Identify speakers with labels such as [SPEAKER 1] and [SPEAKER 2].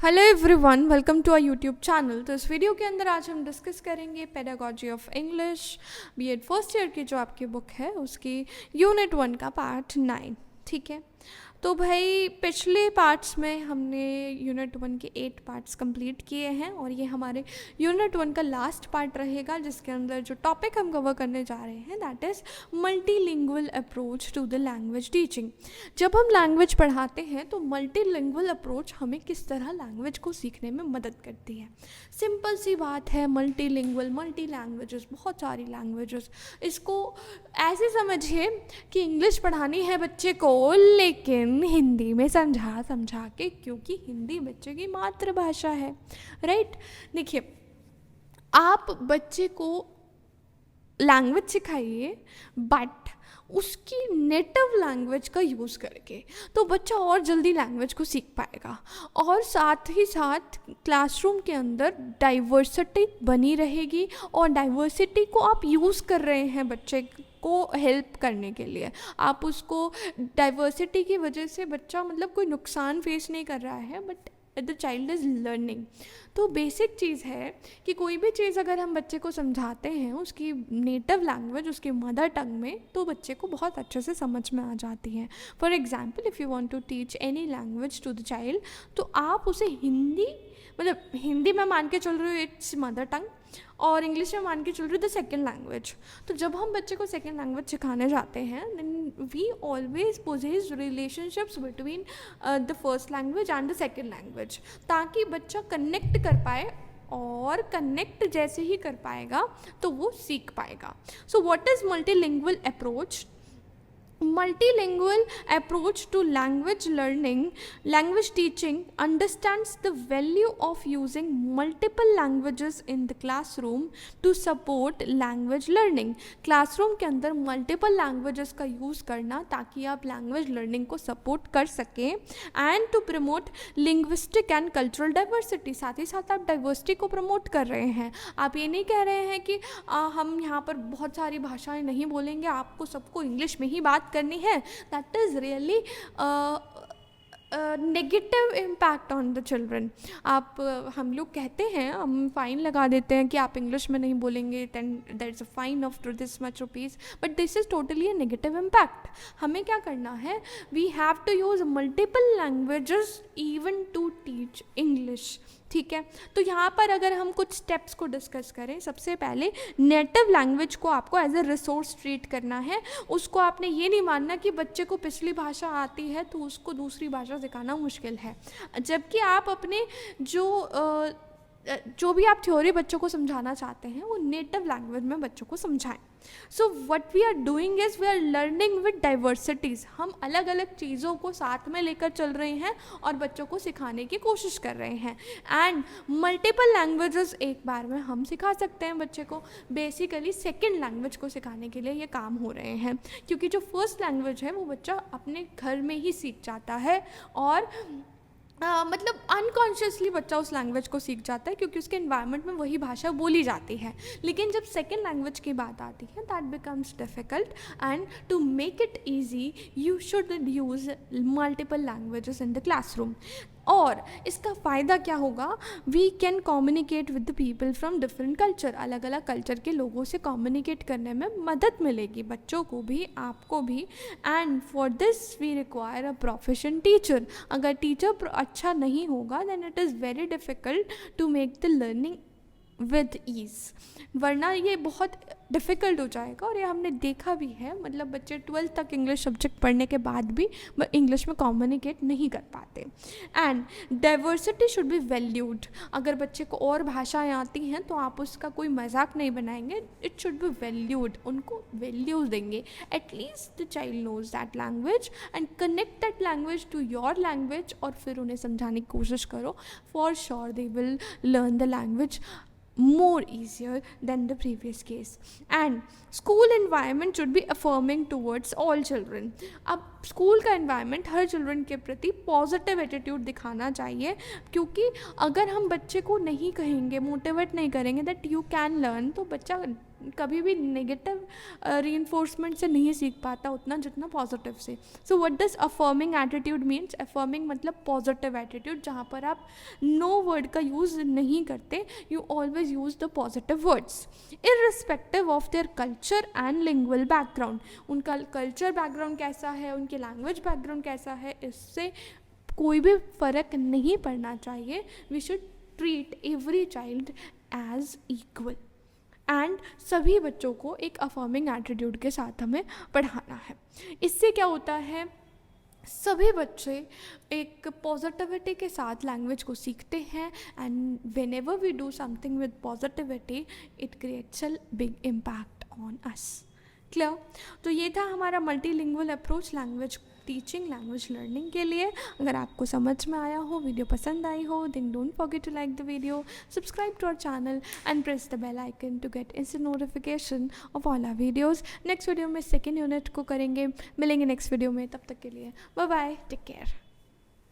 [SPEAKER 1] Hello everyone, welcome to our YouTube channel. तो इस video के अंदर आज हम डिस्कस करेंगे pedagogy of English B Ed first year की जो आपकी बुक है उसकी यूनिट 1 का पार्ट 9। ठीक है, तो भाई पिछले पार्ट्स में हमने यूनिट 1 के 8 पार्ट्स कंप्लीट किए हैं और ये हमारे यूनिट 1 का लास्ट पार्ट रहेगा, जिसके अंदर जो टॉपिक हम कवर करने जा रहे हैं that is multilingual approach to the language teaching. जब हम लैंग्वेज पढ़ाते हैं तो मल्टीलिंगुअल अप्रोच हमें किस तरह लैंग्वेज को सीखने में मदद करती है। सिंपल सी बात है, मल्टीलिंगुअल, मल्टी लैंग्वेजेस, बहुत सारी लैंग्वेजेस। इसको ऐसे समझिए कि इंग्लिश पढ़ानी है बच्चे को, लेकिन हिंदी में समझा के, क्योंकि हिंदी बच्चे की मातृभाषा है। राइट, देखिए आप बच्चे को लैंग्वेज सिखाइए बट उसकी नेटिव लैंग्वेज का यूज़ करके, तो बच्चा और जल्दी लैंग्वेज को सीख पाएगा। और साथ ही साथ क्लासरूम के अंदर डाइवर्सिटी बनी रहेगी, और डाइवर्सिटी को आप यूज़ कर रहे हैं बच्चे को हेल्प करने के लिए। आप उसको डाइवर्सिटी की वजह से बच्चा मतलब कोई नुकसान फेस नहीं कर रहा है, but the child is learning. तो बेसिक चीज़ है कि कोई भी चीज़ अगर हम बच्चे को समझाते हैं उसकी नेटिव लैंग्वेज, उसकी मदर टंग में, तो बच्चे को बहुत अच्छे से समझ में आ जाती है। For example, if you want to teach any language to the child, तो आप उसे हिंदी में मान के चल रहे हो इट्स मदर टंग, और इंग्लिश में मान के चल रही द सेकेंड लैंग्वेज। तो जब हम बच्चे को सेकेंड लैंग्वेज सिखाने जाते हैं then we always possess relationships between the first language and the second language, ताकि बच्चा कनेक्ट कर पाए, और कनेक्ट जैसे ही कर पाएगा तो वो सीख पाएगा। So what is multilingual approach? Multilingual approach to language teaching understands the value of using multiple languages in the classroom to support language learning। classroom के अंदर multiple languages का use करना ताकि आप language learning को support कर सकें, and to promote linguistic and cultural diversity। साथ ही साथ आप diversity को promote कर रहे हैं। आप ये नहीं कह रहे हैं कि हम यहाँ पर बहुत सारी भाषाएं नहीं बोलेंगे, आपको सबको इंग्लिश में ही बात करनी है। That is really negative impact on the children. हम लोग कहते हैं, हम फ़ाइन लगा देते हैं कि आप इंग्लिश में नहीं बोलेंगे than there is a fine of this much rupees, but this is totally a negative impact. हमें क्या करना है, we have to use multiple languages even to teach English. ठीक है, तो यहाँ पर अगर हम कुछ स्टेप्स को डिस्कस करें, सबसे पहले नेटिव लैंग्वेज को आपको एज अ रिसोर्स ट्रीट करना है। उसको आपने ये नहीं मानना कि बच्चे को पिछली भाषा आती है तो उसको दूसरी भाषा सिखाना मुश्किल है, जबकि आप अपने जो भी आप थ्योरी बच्चों को समझाना चाहते हैं वो नेटिव लैंग्वेज में बच्चों को समझाएं। So what we are doing is we are learning with diversities. हम अलग अलग चीज़ों को साथ में लेकर चल रहे हैं और बच्चों को सिखाने की कोशिश कर रहे हैं। एंड मल्टीपल लैंग्वेजेस एक बार में हम सिखा सकते हैं बच्चे को। बेसिकली सेकेंड लैंग्वेज को सिखाने के लिए ये काम हो रहे हैं, क्योंकि जो फर्स्ट लैंग्वेज है वो बच्चा अपने घर में ही सीख जाता है, और मतलब अनकॉन्शियसली बच्चा उस लैंग्वेज को सीख जाता है क्योंकि उसके इन्वायरमेंट में वही भाषा बोली जाती है। लेकिन जब सेकेंड लैंग्वेज की बात आती है that becomes difficult, and to make it easy you should use multiple languages in the classroom. और इसका फ़ायदा क्या होगा, we can communicate with the people from different culture. अलग अलग कल्चर के लोगों से कम्युनिकेट करने में मदद मिलेगी बच्चों को भी, आपको भी। And for this we require a professional teacher. अगर टीचर अच्छा नहीं होगा then it is very difficult to make the learning with ease, वरना ये बहुत डिफ़िकल्ट हो जाएगा। और ये हमने देखा भी है, मतलब बच्चे 12th तक इंग्लिश सब्जेक्ट पढ़ने के बाद भी इंग्लिश में कम्युनिकेट नहीं कर पाते। And diversity should be valued. अगर बच्चे को और भाषाएं आती हैं तो आप उसका कोई मजाक नहीं बनाएंगे, इट शुड बी वैल्यूड। उनको वैल्यूज देंगे। At least the child knows that language and connect that language to your language, और फिर उन्हें समझाने की कोशिश करो। For sure they will learn the language more easier than the previous case। And school environment should be affirming towards all children। अब school का environment हर children के प्रति पॉजिटिव एटीट्यूड दिखाना चाहिए, क्योंकि अगर हम बच्चे को नहीं कहेंगे, मोटिवेट नहीं करेंगे दैट यू कैन लर्न, तो बच्चा कभी भी नेगेटिव रीइंफोर्समेंट से नहीं सीख पाता उतना जितना पॉजिटिव से. So what does affirming attitude means? Affirming मतलब पॉजिटिव एटीट्यूड, जहाँ पर आप नो वर्ड का यूज़ नहीं करते, you always use the positive words irrespective of their culture and lingual background. उनका कल्चर बैकग्राउंड कैसा है, उनके लैंग्वेज बैकग्राउंड कैसा है, इससे कोई भी फ़र्क नहीं पड़ना चाहिए. We should treat every child as equal. And सभी बच्चों को एक अफर्मिंग एटीट्यूड के साथ हमें पढ़ाना है. इससे क्या होता है, सभी बच्चे एक पॉजिटिविटी के साथ लैंग्वेज को सीखते हैं. And whenever we do something with positivity it creates a big impact on us. Clear? तो ये था हमारा multilingual approach language teaching, language learning के लिए. अगर आपको समझ में आया हो, वीडियो पसंद आई हो, then don't forget to like the video, subscribe to our channel and press the bell icon to get instant notification of all our videos. Next video में सेकेंड यूनिट को करेंगे. मिलेंगे नेक्स्ट वीडियो में, तब तक के लिए बाय बाय, टेक केयर.